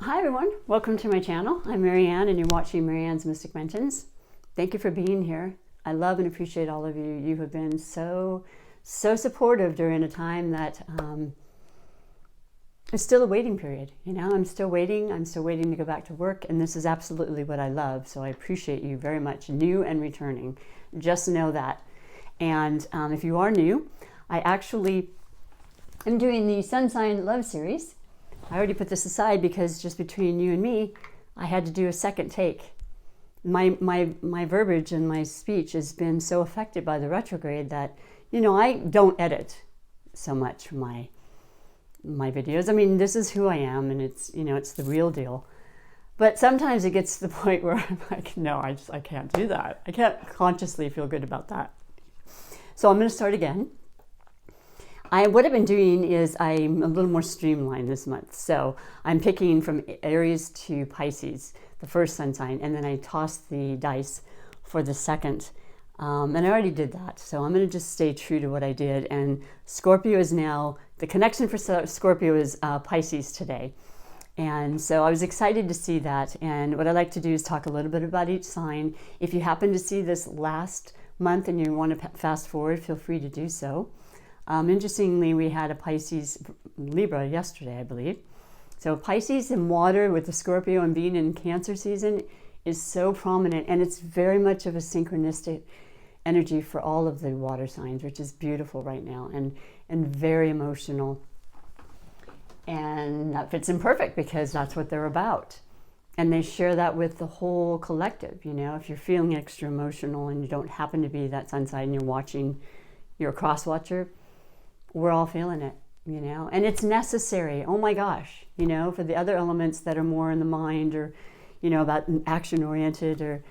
Hi everyone, welcome to my channel. I'm MaryAnne and you're watching MaryAnne's Mystic Mentions. Thank you for being here. I love and appreciate all of you. You have been so supportive during a time that it's still a waiting period. You know, I'm still waiting to go back to work, and this is absolutely what I love. So I appreciate you very much, new and returning. Just know that. And if you are new, I actually am doing the Sun Sign Love Series. I already put this aside because just between you and me, I had to do a second take. My verbiage and my speech has been so affected by the retrograde that, you know, I don't edit so much my videos. I mean, this is who I am, and it's, you know, it's the real deal. But sometimes it gets to the point where I'm like, no, I can't do that. I can't consciously feel good about that. So I'm going to start again. What I've been doing is I'm a little more streamlined this month. So I'm picking from Aries to Pisces, the first sun sign, and then I toss the dice for the second. And I already did that. So I'm going to just stay true to what I did. And Scorpio is now, the connection for Scorpio is Pisces today. And so I was excited to see that. And what I like to do is talk a little bit about each sign. If you happen to see this last month and you want to fast forward, feel free to do so. Interestingly, we had a Pisces Libra yesterday, I believe. So Pisces in water with the Scorpio and being in Cancer season is so prominent, and it's very much of a synchronistic energy for all of the water signs, which is beautiful right now and very emotional. And that fits in perfect because that's what they're about. And they share that with the whole collective. You know, if you're feeling extra emotional and you don't happen to be that sun sign and you're a cross watcher, we're all feeling it, you know, and it's necessary. Oh my gosh, you know, for the other elements that are more in the mind or, you know, about action oriented or,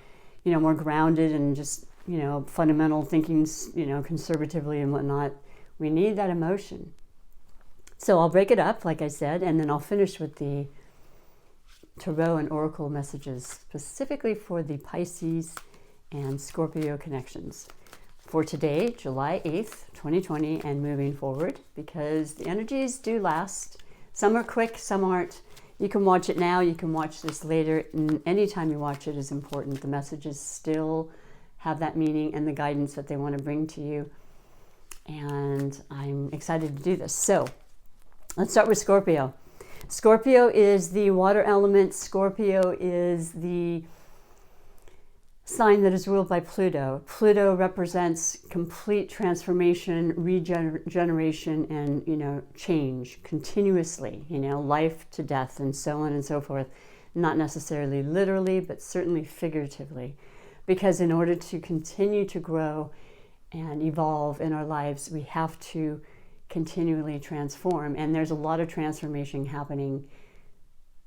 you know, more grounded and just, you know, fundamental thinking, you know, conservatively and whatnot, we need that emotion. So I'll break it up, like I said, and then I'll finish with the Tarot and Oracle messages specifically for the Pisces and Scorpio connections for today, July 8th, 2020, and moving forward, because the energies do last. Some are quick, some aren't. You can watch it now, you can watch this later, and anytime you watch it is important. The messages still have that meaning and the guidance that they want to bring to you. And I'm excited to do this. So let's start with Scorpio. Scorpio is the water element. Scorpio is the sign that is ruled by Pluto. Pluto represents complete transformation, regeneration, and, you know, change continuously, you know, life to death and so on and so forth. Not necessarily literally, but certainly figuratively. Because in order to continue to grow and evolve in our lives, we have to continually transform. And there's a lot of transformation happening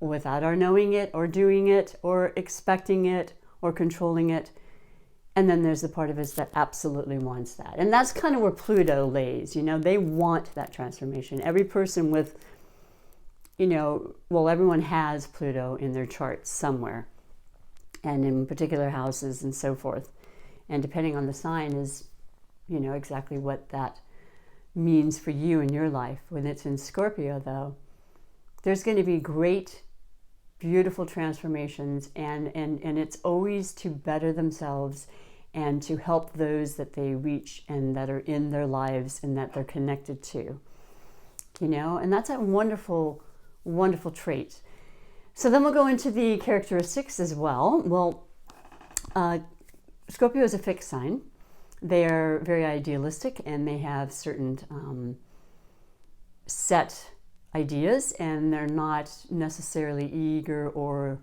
without our knowing it or doing it or expecting it or controlling it. And then there's the part of us that absolutely wants that. And that's kind of where Pluto lays. You know, they want that transformation. Every person with, you know, well, everyone has Pluto in their charts somewhere and in particular houses and so forth. And depending on the sign is, you know, exactly what that means for you in your life. When it's in Scorpio, though, there's going to be great, beautiful transformations, and it's always to better themselves and to help those that they reach and that are in their lives and that they're connected to, you know, and that's a wonderful, wonderful trait. So then we'll go into the characteristics as well. Well, Scorpio is a fixed sign. They are very idealistic and they have certain set ideas, and they're not necessarily eager or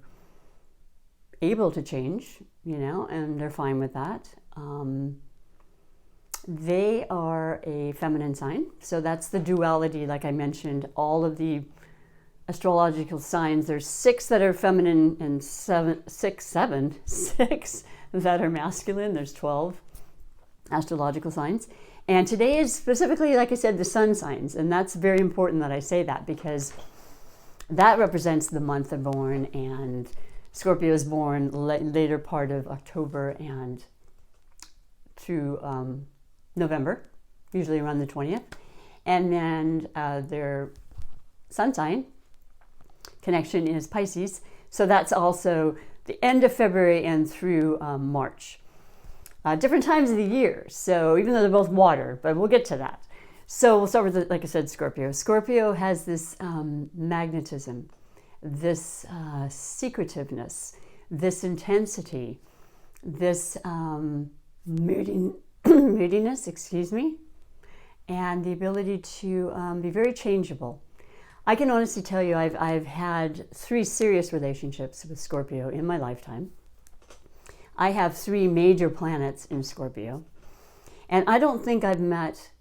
able to change, you know, and they're fine with that. They are a feminine sign, so that's the duality. Like I mentioned, all of the astrological signs, there's 6 that are feminine and 6 that are masculine. There's 12 astrological signs. And today is specifically, like I said, the sun signs. And that's very important that I say that, because that represents the month they're born. And Scorpio is born later part of October and through November, usually around the 20th. And then their sun sign connection is Pisces. So that's also the end of February and through March. Different times of the year. So even though they're both water, but we'll get to that. So we'll start with, like I said, Scorpio. Scorpio has this magnetism, this secretiveness, this intensity, this moodiness, and the ability to be very changeable. I can honestly tell you I've had 3 serious relationships with Scorpio in my lifetime. I have 3 major planets in Scorpio, and I don't think I've met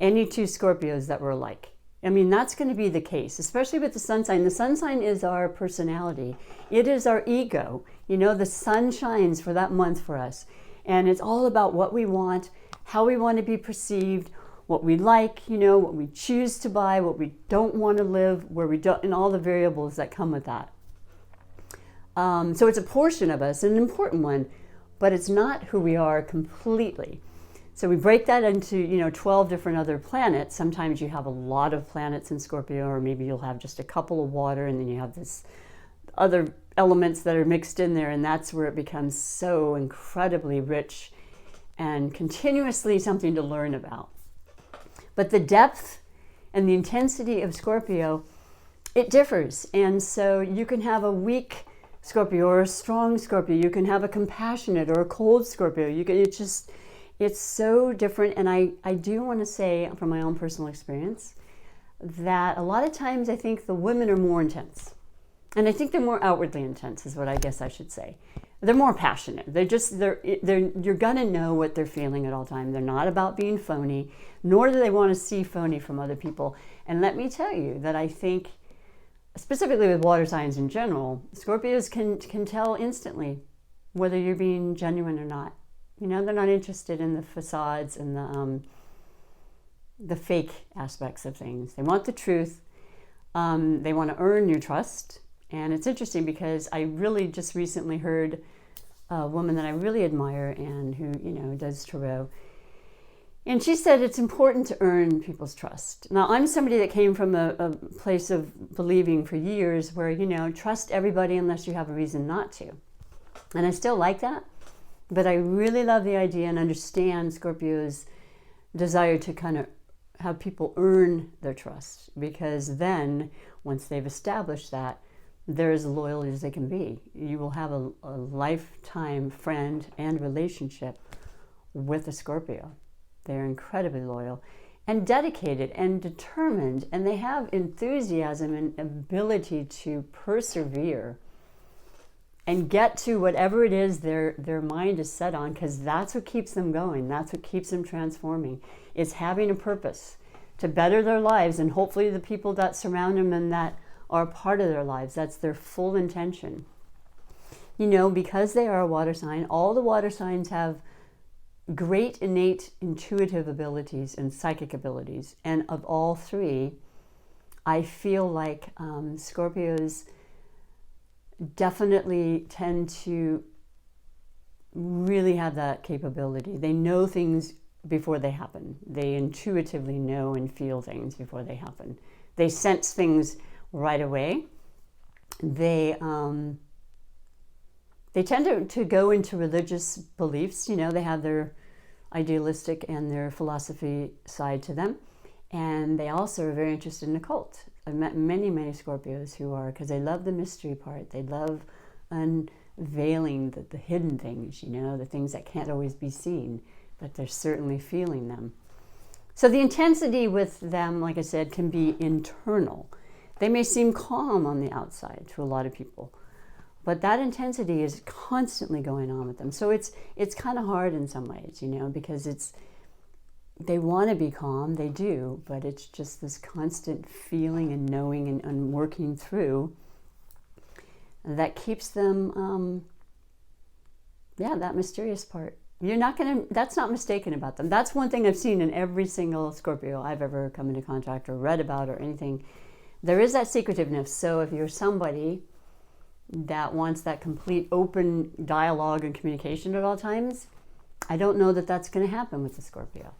any 2 Scorpios that were alike. I mean, that's going to be the case, especially with the sun sign. The sun sign is our personality. It is our ego. You know, the sun shines for that month for us. And it's all about what we want, how we want to be perceived, what we like, you know, what we choose to buy, what we don't want to live, where we don't, and all the variables that come with that. So it's a portion of us, an important one, but it's not who we are completely. So we break that into, 12 different other planets. Sometimes you have a lot of planets in Scorpio, or maybe you'll have just a couple of water, and then you have this other elements that are mixed in there, and that's where it becomes so incredibly rich and continuously something to learn about. But the depth and the intensity of Scorpio, it differs. And so you can have a weak Scorpio or a strong Scorpio. You can have a compassionate or a cold Scorpio. It's so different. And I do want to say from my own personal experience that a lot of times I think the women are more intense. And I think they're more outwardly intense is what I guess I should say. They're more passionate. You're gonna know what they're feeling at all times. They're not about being phony, nor do they want to see phony from other people. And let me tell you that I think, specifically with water signs in general, Scorpios can tell instantly whether you're being genuine or not. They're not interested in the facades and the fake aspects of things. They want the truth. They want to earn your trust. And it's interesting because I really just recently heard a woman that I really admire and who, does tarot. And she said it's important to earn people's trust. Now, I'm somebody that came from a place of believing for years where, trust everybody unless you have a reason not to. And I still like that. But I really love the idea and understand Scorpio's desire to kind of have people earn their trust. Because then, once they've established that, they're as loyal as they can be. You will have a lifetime friend and relationship with a Scorpio. They're incredibly loyal and dedicated and determined, and they have enthusiasm and ability to persevere and get to whatever it is their mind is set on, because that's what keeps them going. That's what keeps them transforming. It's having a purpose to better their lives, and hopefully the people that surround them and that are part of their lives. That's their full intention. Because they are a water sign, all the water signs have great innate intuitive abilities and psychic abilities. And of all 3, I feel like Scorpios definitely tend to really have that capability. They know things before they happen. They intuitively know and feel things before they happen. They sense things right away. They tend to go into religious beliefs. They have their idealistic and their philosophy side to them. And they also are very interested in occult. I've met many, many Scorpios who are, because they love the mystery part. They love unveiling the hidden things, the things that can't always be seen, but they're certainly feeling them. So the intensity with them, like I said, can be internal. They may seem calm on the outside to a lot of people, but that intensity is constantly going on with them. So it's kind of hard in some ways, because they want to be calm, they do, but it's just this constant feeling and knowing and working through that keeps them, that mysterious part. That's not mistaken about them. That's one thing I've seen in every single Scorpio I've ever come into contact or read about or anything. There is that secretiveness. So if you're somebody that wants that complete open dialogue and communication at all times, I don't know that that's going to happen with the Scorpio.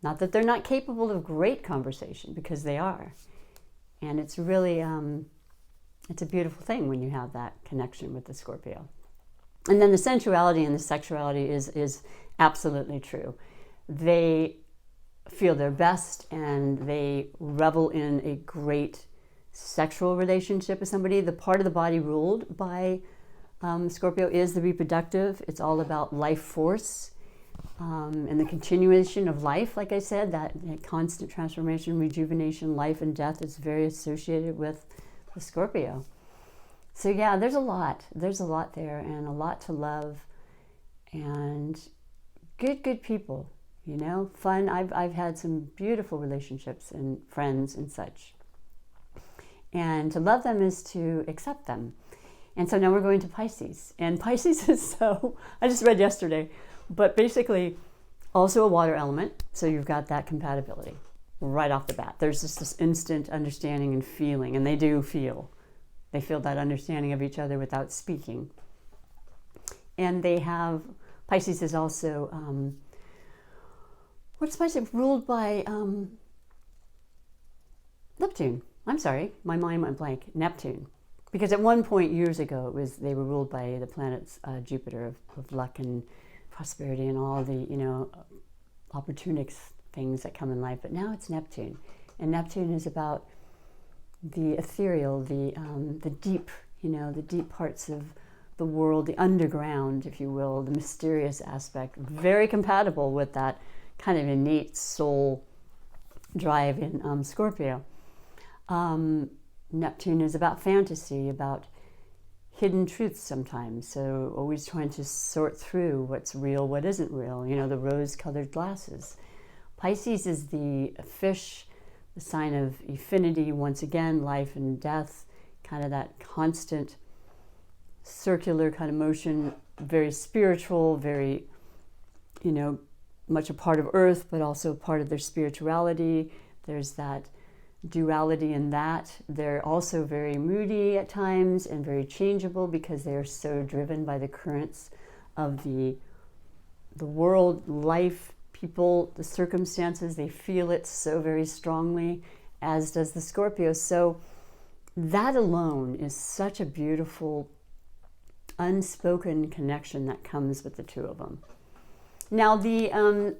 Not that they're not capable of great conversation, because they are. And it's really It's a beautiful thing when you have that connection with the Scorpio. And then the sensuality and the sexuality is absolutely true. They feel their best and they revel in a great sexual relationship with somebody. The part of the body ruled by Scorpio is the reproductive. It's all about life force and the continuation of life. Like I said, that constant transformation, rejuvenation, life and death is very associated with the Scorpio. So yeah, there's a lot there, and a lot to love, and good people, you know, fun. I've had some beautiful relationships and friends and such. And to love them is to accept them. And so now we're going to Pisces. And Pisces is so, I just read yesterday, but basically also a water element. So you've got that compatibility right off the bat. There's just this instant understanding and feeling, and they do feel. They feel that understanding of each other without speaking. And they have, Pisces is also, what's Pisces? Ruled by Neptune. I'm sorry, my mind went blank. Neptune. Because at one point years ago, they were ruled by the planets Jupiter of luck and prosperity and all the, you know, opportunistic things that come in life. But now it's Neptune. And Neptune is about the ethereal, the deep, you know, the deep parts of the world, the underground, if you will, the mysterious aspect, very compatible with that kind of innate soul drive in Scorpio. Neptune is about fantasy, about hidden truths sometimes, so always trying to sort through what's real, what isn't real, you know, the rose-colored glasses. Pisces is the fish, the sign of infinity, once again, life and death, kind of that constant circular kind of motion, very spiritual, very, you know, much a part of Earth, but also part of their spirituality. There's that duality in that. They're also very moody at times and very changeable because they are so driven by the currents of the world, life, people, the circumstances. They feel it so very strongly, as does the Scorpio. So that alone is such a beautiful unspoken connection that comes with the two of them. Now the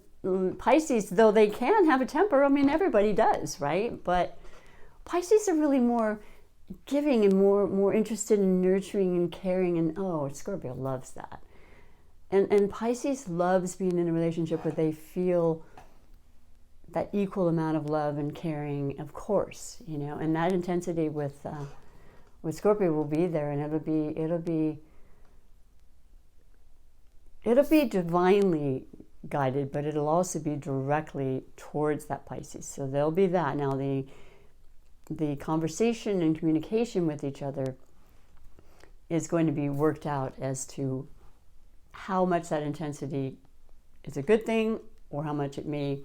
Pisces, though they can have a temper, I mean, everybody does, right? But Pisces are really more giving and more interested in nurturing and caring, and Scorpio loves that. And Pisces loves being in a relationship where they feel that equal amount of love and caring, of course, you know, and that intensity with Scorpio will be there, and it'll be divinely guided, but it'll also be directly towards that Pisces. So there'll be that. Now the conversation and communication with each other is going to be worked out as to how much that intensity is a good thing or how much it may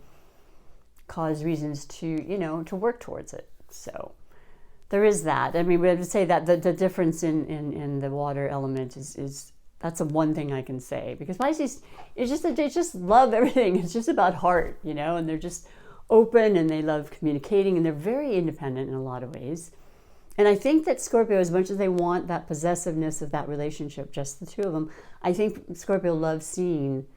cause reasons to, you know, to work towards it. So there is that. I mean, we have to say that the difference in the water element is that's the one thing I can say, because Pisces is just that they just love everything. It's just about heart, you know, and they're just open and they love communicating and they're very independent in a lot of ways. And I think that Scorpio, as much as they want that possessiveness of that relationship, just the two of them, I think Scorpio loves seeing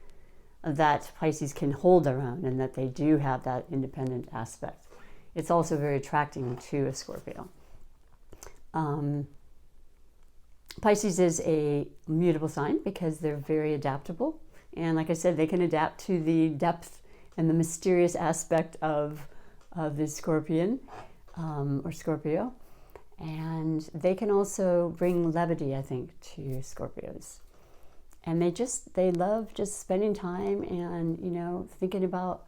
that Pisces can hold their own and that they do have that independent aspect. It's also very attracting to a Scorpio. Pisces is a mutable sign because they're very adaptable. And like I said, they can adapt to the depth and the mysterious aspect of the Scorpion or Scorpio. And they can also bring levity, I think, to Scorpios. And they love just spending time and, you know, thinking about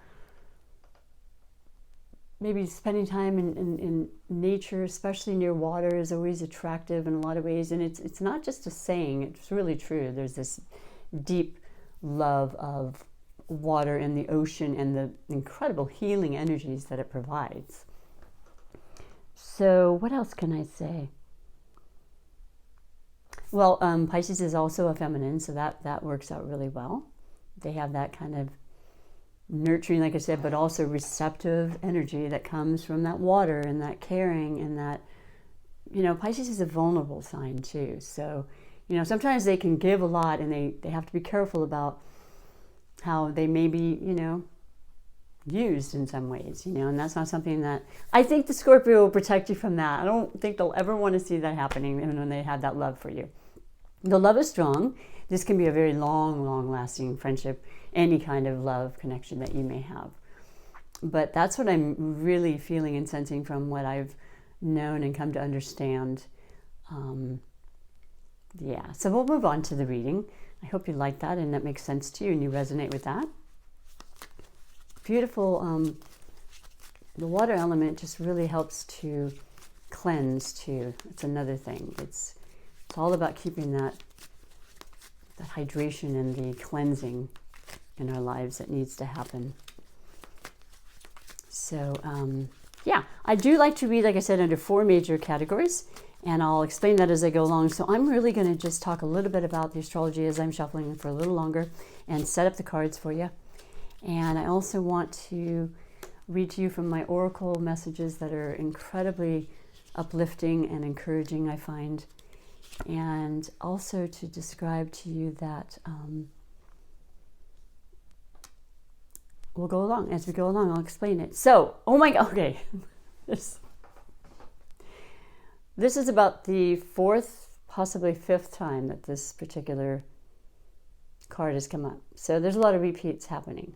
maybe spending time in nature, especially near water, is always attractive in a lot of ways. And it's not just a saying, it's really true. There's this deep love of water and the ocean and the incredible healing energies that it provides. So what else can I say? Well, Pisces is also a feminine, so that works out really well. They have that kind of nurturing, like I said, but also receptive energy that comes from that water and that caring and that you know, Pisces is a vulnerable sign too. So, you know, sometimes they can give a lot, and they have to be careful about how they may be, you know, used in some ways, you know, and that's not something that I think the Scorpio will protect you from that. I don't think they'll ever want to see that happening, even when they have that love for you. The love is strong. This can be a very long lasting friendship, any kind of love connection that you may have. But that's what I'm really feeling and sensing from what I've known and come to understand. Yeah, so we'll move on to the reading. I hope you like that and that makes sense to you and you resonate with that. Beautiful. The water element just really helps to cleanse too. It's another thing. It's all about keeping that hydration and the cleansing in our lives that needs to happen. So yeah, I do like to read, like I said, under 4 major categories, and I'll explain that as I go along. So I'm really going to just talk a little bit about the astrology as I'm shuffling for a little longer and set up the cards for you. And I also want to read to you from my oracle messages that are incredibly uplifting and encouraging, I find. And also to describe to you that we'll go along. As we go along, I'll explain it. So, oh my God, okay. This is about the 4th, possibly 5th time that this particular card has come up. So there's a lot of repeats happening.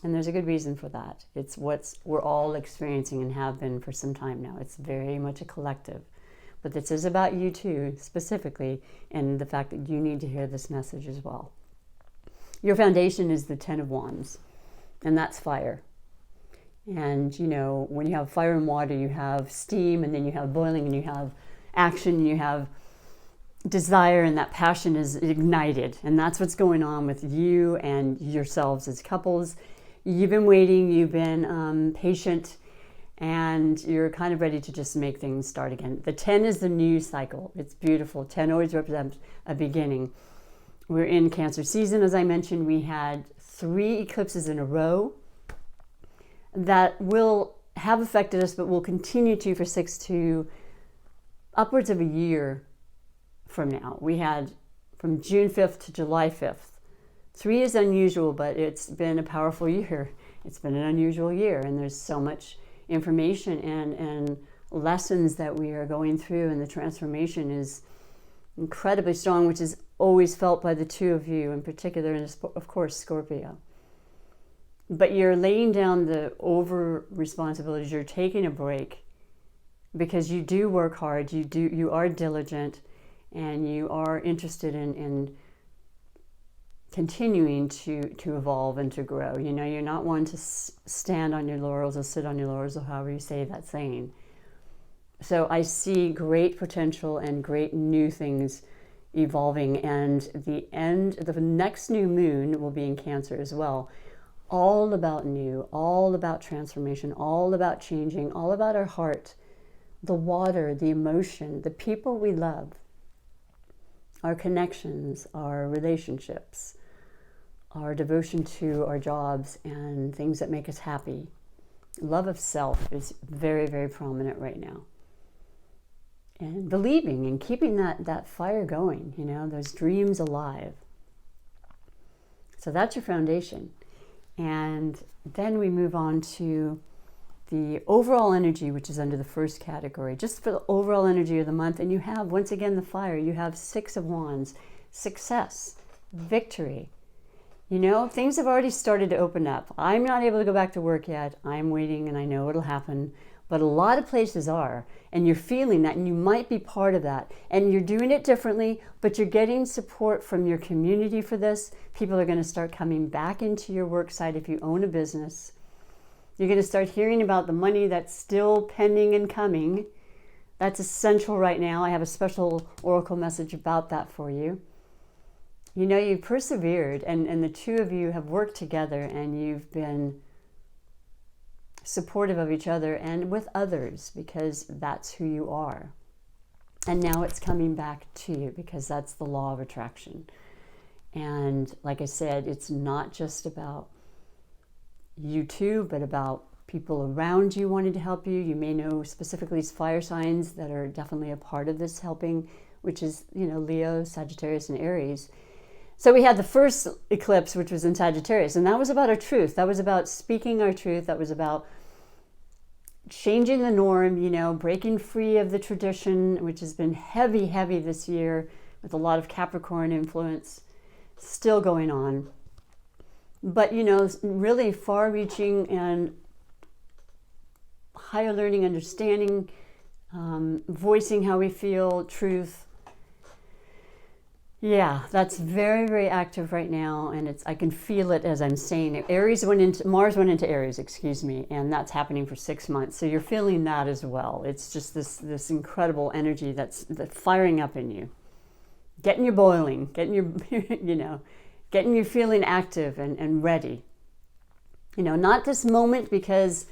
And there's a good reason for that. It's what we're all experiencing and have been for some time now. It's very much a collective. But this is about you too, specifically, and the fact that you need to hear this message as well. Your foundation is the 10 of Wands, and that's fire. And, you know, when you have fire and water, you have steam, and then you have boiling, and you have action, and you have desire, and that passion is ignited. And that's what's going on with you and yourselves as couples. You've been waiting, you've been patient, and you're kind of ready to just make things start again. The 10 is the new cycle. It's beautiful. 10 always represents a beginning. We're in Cancer season, as I mentioned. We had 3 eclipses in a row that will have affected us, but will continue to for 6 to upwards of a year from now. We had from June 5th to July 5th. 3 is unusual, but it's been a powerful year. It's been an unusual year, and there's so much information and lessons that we are going through, and the transformation is incredibly strong, which is always felt by the 2 of you in particular, and of course Scorpio. But you're laying down the over responsibilities. You're taking a break because you do work hard. You are diligent, and you are interested in continuing to evolve and to grow. You know, you're not one to stand on your laurels or sit on your laurels, or however you say that saying. So I see great potential and great new things evolving, and the next new moon will be in Cancer as well. All about new, all about transformation, all about changing, all about our heart, the water, the emotion, the people we love, our connections, our relationships, our devotion to our jobs and things that make us happy. Love of self is very, very prominent right now. And believing and keeping that fire going, you know, those dreams alive. So that's your foundation. And then we move on to the overall energy, which is under the 1st category, just for the overall energy of the month. And you have, once again, the fire. You have 6 of Wands, success, victory. You know, things have already started to open up. I'm not able to go back to work yet. I'm waiting, and I know it'll happen. But a lot of places are, and you're feeling that, and you might be part of that. And you're doing it differently, but you're getting support from your community for this. People are going to start coming back into your work site if you own a business. You're going to start hearing about the money that's still pending and coming. That's essential right now. I have a special oracle message about that for you. You know, you've persevered, and the 2 of you have worked together, and you've been supportive of each other and with others, because that's who you are. And now it's coming back to you, because that's the law of attraction. And like I said, it's not just about you two, but about people around you wanting to help you. You may know specifically fire signs that are definitely a part of this helping, which is, Leo, Sagittarius, and Aries. So we had the first eclipse, which was in Sagittarius, and that was about our truth. That was about speaking our truth. That was about changing the norm, breaking free of the tradition, which has been heavy, heavy this year with a lot of Capricorn influence still going on. But, really far-reaching and higher learning, understanding, voicing how we feel, truth. Yeah, that's very, very active right now, and I can feel it as I'm saying it. Mars went into Aries, and that's happening for 6 months. So you're feeling that as well. It's just this incredible energy that's firing up in you, getting you boiling, getting you feeling active and ready. Not this moment, because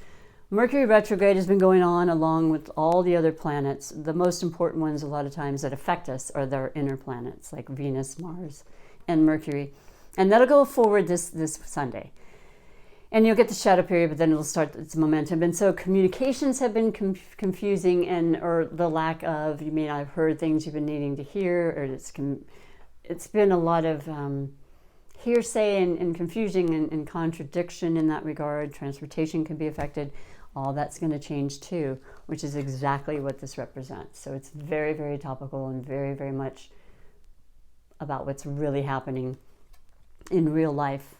Mercury retrograde has been going on along with all the other planets. The most important ones a lot of times that affect us are their inner planets, like Venus, Mars, and Mercury. And that'll go forward this Sunday. And you'll get the shadow period, but then it'll start its momentum. And so communications have been confusing, or the lack of, you may not have heard things you've been needing to hear, or it's been a lot of hearsay and confusion and contradiction in that regard. Transportation can be affected. All that's going to change too, which is exactly what this represents. So it's very, very topical and very, very much about what's really happening in real life.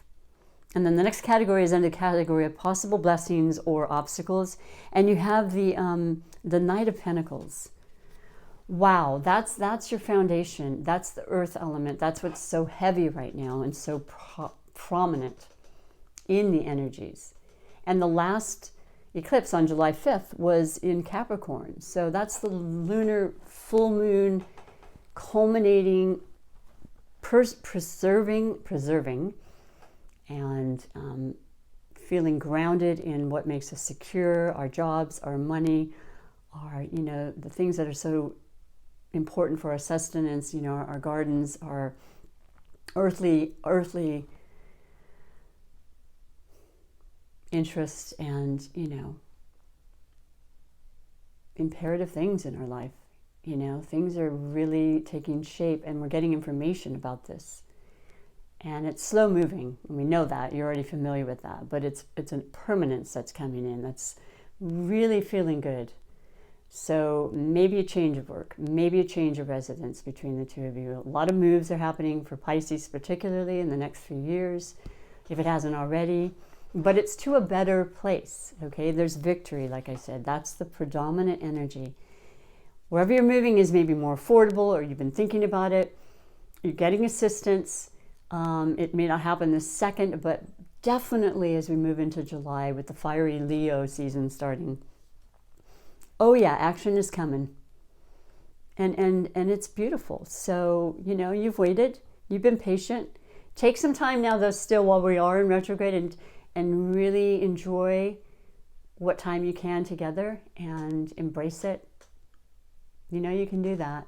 And then the next category is under the category of possible blessings or obstacles. And you have the Knight of Pentacles. Wow, that's your foundation. That's the earth element. That's what's so heavy right now and so prominent in the energies. And the last eclipse on July 5th was in Capricorn. So that's the lunar full moon culminating, preserving, and feeling grounded in what makes us secure, our jobs, our money, the things that are so important for our sustenance, our gardens, our earthly interests and, imperative things in our life. Things are really taking shape, and we're getting information about this. And it's slow moving, and we know that. You're already familiar with that. But it's a permanence that's coming in that's really feeling good. So maybe a change of work, maybe a change of residence between the two of you. A lot of moves are happening for Pisces, particularly in the next few years, if it hasn't already. But it's to a better place, okay? There's victory, like I said. That's the predominant energy. Wherever you're moving is maybe more affordable, or you've been thinking about it. You're getting assistance. It may not happen this second, but definitely as we move into July with the fiery Leo season starting. Oh yeah, action is coming. And it's beautiful. So, you've waited. You've been patient. Take some time now, though, still while we are in retrograde, and really enjoy what time you can together and embrace it. You can do that.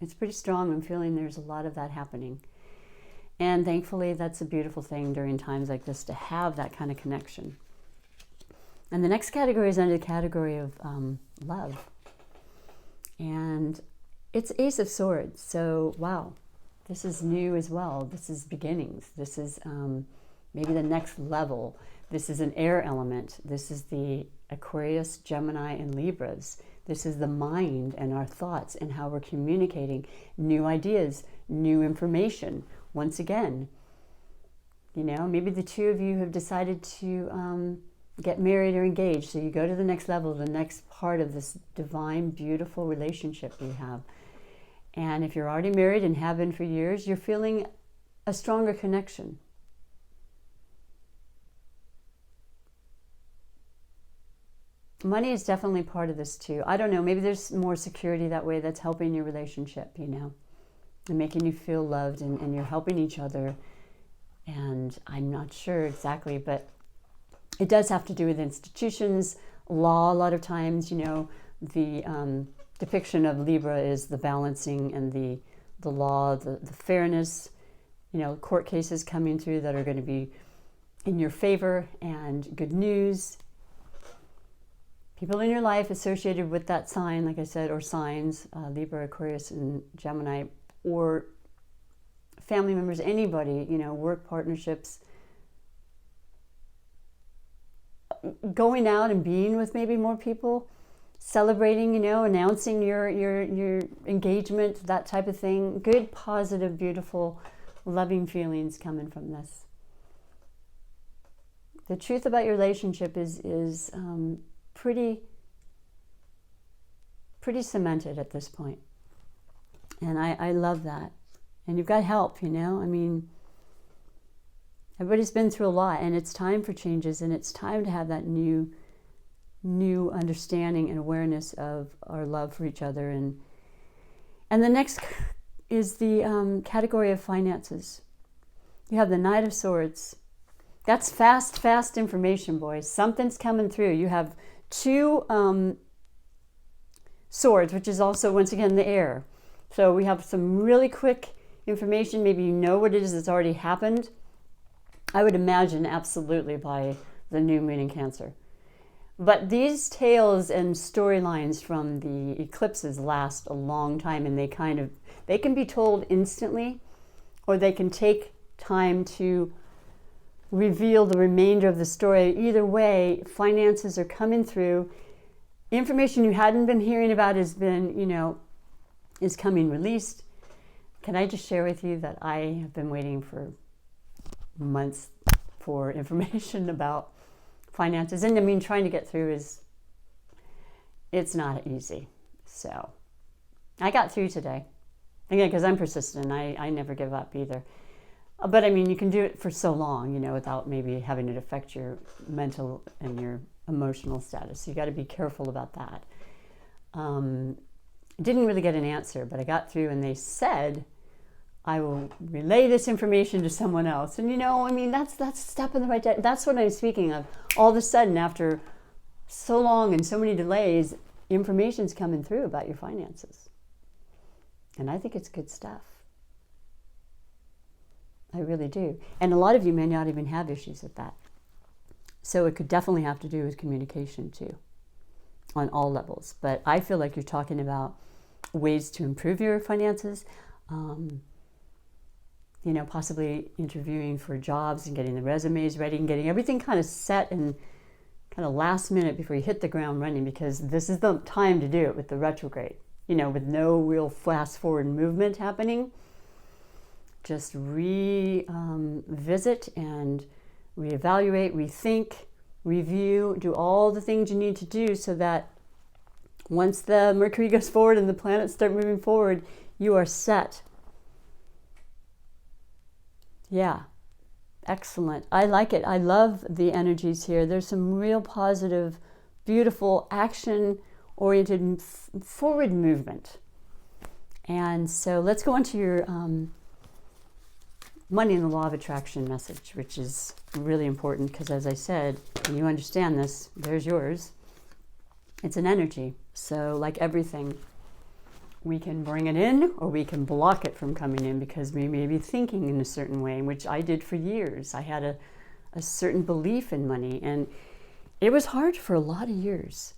It's pretty strong. I'm feeling there's a lot of that happening. And thankfully, that's a beautiful thing during times like this, to have that kind of connection. And the next category is under the category of love. And it's Ace of Swords. So, wow. This is new as well. This is beginnings. This is maybe the next level. This is an air element. This is the Aquarius, Gemini, and Libras. This is the mind and our thoughts and how we're communicating new ideas, new information. Once again, maybe the two of you have decided to get married or engaged. So you go to the next level, the next part of this divine, beautiful relationship you have. And if you're already married and have been for years, you're feeling a stronger connection. Money is definitely part of this too. I don't know, maybe there's more security that way that's helping your relationship, and making you feel loved, and you're helping each other. And I'm not sure exactly, but it does have to do with institutions, law a lot of times. The depiction of Libra is the balancing and the law, the fairness, court cases coming through that are going to be in your favor and good news. People in your life associated with that sign, like I said, or signs, Libra, Aquarius, and Gemini, or family members, anybody, you know, work partnerships, going out and being with maybe more people, celebrating, you know, announcing your engagement, that type of thing. Good, positive, beautiful, loving feelings coming from this. The truth about your relationship is pretty cemented at this point. And I love that. And you've got help, you know. I mean, everybody's been through a lot, and it's time for changes, and it's time to have that new understanding and awareness of our love for each other. And the next is the category of finances. You have the Knight of Swords. That's fast information, boys. Something's coming through. You have two swords, which is also, once again, the air. So we have some really quick information. Maybe you know what it is that's already happened. I would imagine absolutely by the new moon in Cancer. But these tales and storylines from the eclipses last a long time, and they can be told instantly, or they can take time to reveal the remainder of the story. Either way, finances are coming through. Information you hadn't been hearing about has been, you know, is coming released. Can I just share with you that I have been waiting for months for information about finances? And I mean, trying to get through it's not easy. So I got through today. Again, because I'm persistent. I never give up either. But I mean, you can do it for so long, you know, without maybe having it affect your mental and your emotional status. So you got to be careful about that. Didn't really get an answer, but I got through, and they said, I will relay this information to someone else. And you know, I mean, that's a step in the right direction. That's what I'm speaking of. All of a sudden, after so long and so many delays, information's coming through about your finances. And I think it's good stuff. I really do. And a lot of you may not even have issues with that. So it could definitely have to do with communication too, on all levels. But I feel like you're talking about ways to improve your finances, you know, possibly interviewing for jobs and getting the resumes ready and getting everything kind of set and kind of last minute before you hit the ground running, because this is the time to do it with the retrograde, you know, with no real fast forward movement happening. Just revisit and reevaluate, rethink, review, do all the things you need to do so that once the Mercury goes forward and the planets start moving forward, you are set. Yeah, excellent. I like it. I love the energies here. There's some real positive, beautiful, action-oriented forward movement. And so let's go on to your money and the law of attraction message, which is really important because, as I said, when you understand this, there's yours. It's an energy. So like everything, we can bring it in or we can block it from coming in because we may be thinking in a certain way, which I did for years. I had a certain belief in money, and it was hard for a lot of years.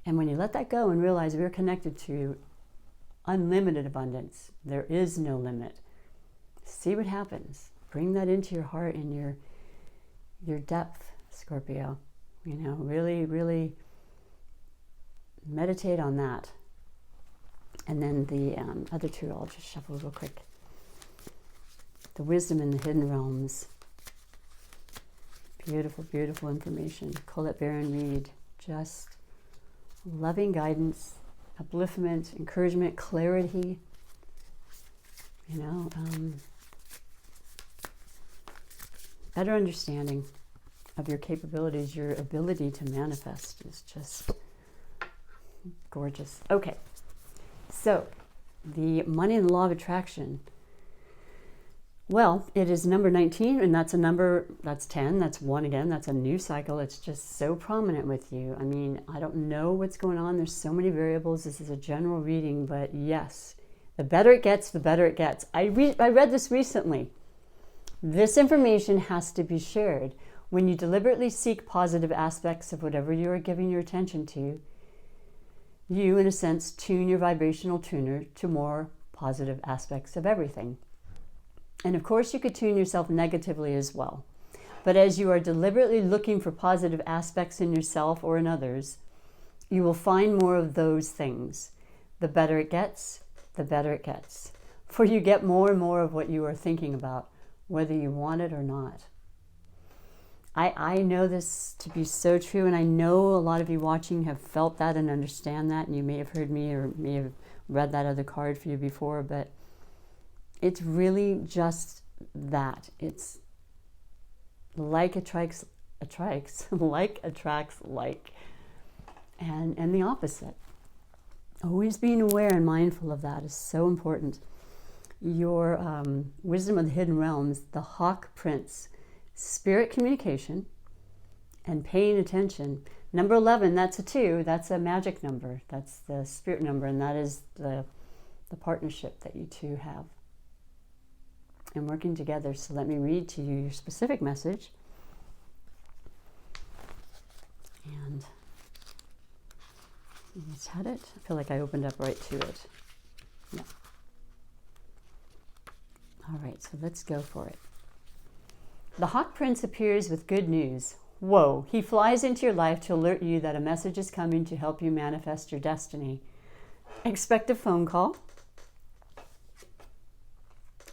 And when you let that go and realize we're connected to unlimited abundance, there is no limit. See what happens. Bring that into your heart and your depth, Scorpio. You know, really, really meditate on that. And then the other two, I'll just shuffle real quick. The wisdom in the hidden realms. Beautiful, beautiful information. Colette Baron Reed. Just loving guidance, upliftment, encouragement, clarity. You know, better understanding of your capabilities, your ability to manifest is just gorgeous. Okay, so the money and the law of attraction. Well, it is number 19, and that's a number, that's 10, that's 1 again, that's a new cycle. It's just so prominent with you. I mean, I don't know what's going on. There's so many variables. This is a general reading, but yes, the better it gets, the better it gets. I read this recently. This information has to be shared. When you deliberately seek positive aspects of whatever you are giving your attention to, you, in a sense, tune your vibrational tuner to more positive aspects of everything. And of course, you could tune yourself negatively as well. But as you are deliberately looking for positive aspects in yourself or in others, you will find more of those things. The better it gets, the better it gets. For you get more and more of what you are thinking about, whether you want it or not. I know this to be so true, and I know a lot of you watching have felt that and understand that, and you may have heard me or may have read that other card for you before, but it's really just that. It's like attracts, like attracts like, and the opposite. Always being aware and mindful of that is so important. Your Wisdom of the Hidden Realms, the Hawk Prince, spirit communication and paying attention. Number 11, that's a 2. That's a magic number. That's the spirit number, and that is the partnership that you two have. And working together. So let me read to you your specific message. And you just had it. I feel like I opened up right to it. Yeah. All right, so let's go for it. The Hawk Prince appears with good news. Whoa, he flies into your life to alert you that a message is coming to help you manifest your destiny. Expect a phone call,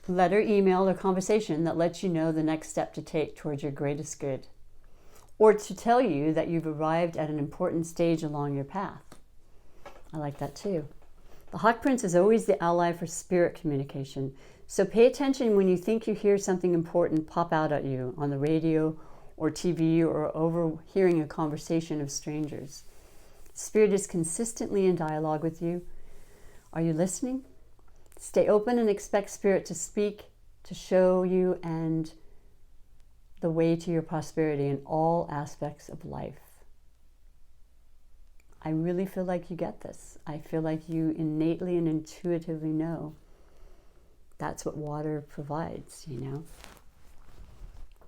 letter, email, or conversation that lets you know the next step to take towards your greatest good, or to tell you that you've arrived at an important stage along your path. I like that too. The Hawk Prince is always the ally for spirit communication. So pay attention when you think you hear something important pop out at you on the radio or TV or overhearing a conversation of strangers. Spirit is consistently in dialogue with you. Are you listening? Stay open and expect Spirit to speak, to show you and the way to your prosperity in all aspects of life. I really feel like you get this. I feel like you innately and intuitively know. That's what water provides, you know.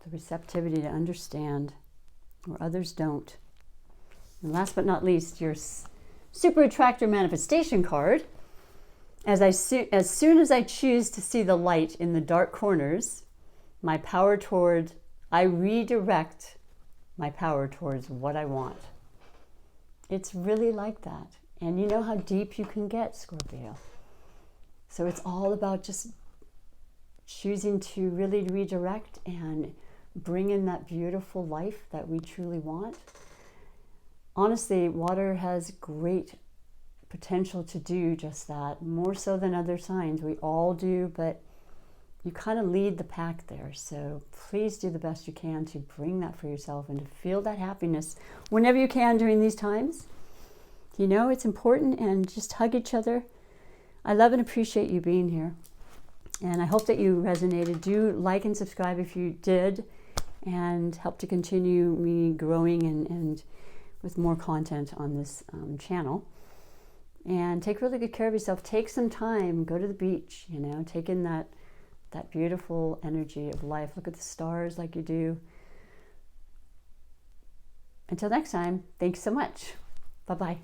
The receptivity to understand where others don't. And last but not least, your Super Attractor Manifestation card. As soon as I choose to see the light in the dark corners, I redirect my power towards what I want. It's really like that. And you know how deep you can get, Scorpio. So it's all about just choosing to really redirect and bring in that beautiful life that we truly want. Honestly, water has great potential to do just that, more so than other signs. We all do, but you kind of lead the pack there. So please do the best you can to bring that for yourself and to feel that happiness whenever you can during these times. You know, it's important, and just hug each other. I love and appreciate you being here. And I hope that you resonated. Do like and subscribe if you did, and help to continue me growing and with more content on this channel. And take really good care of yourself. Take some time. Go to the beach, you know. Take in that beautiful energy of life. Look at the stars like you do. Until next time, thanks so much. Bye-bye.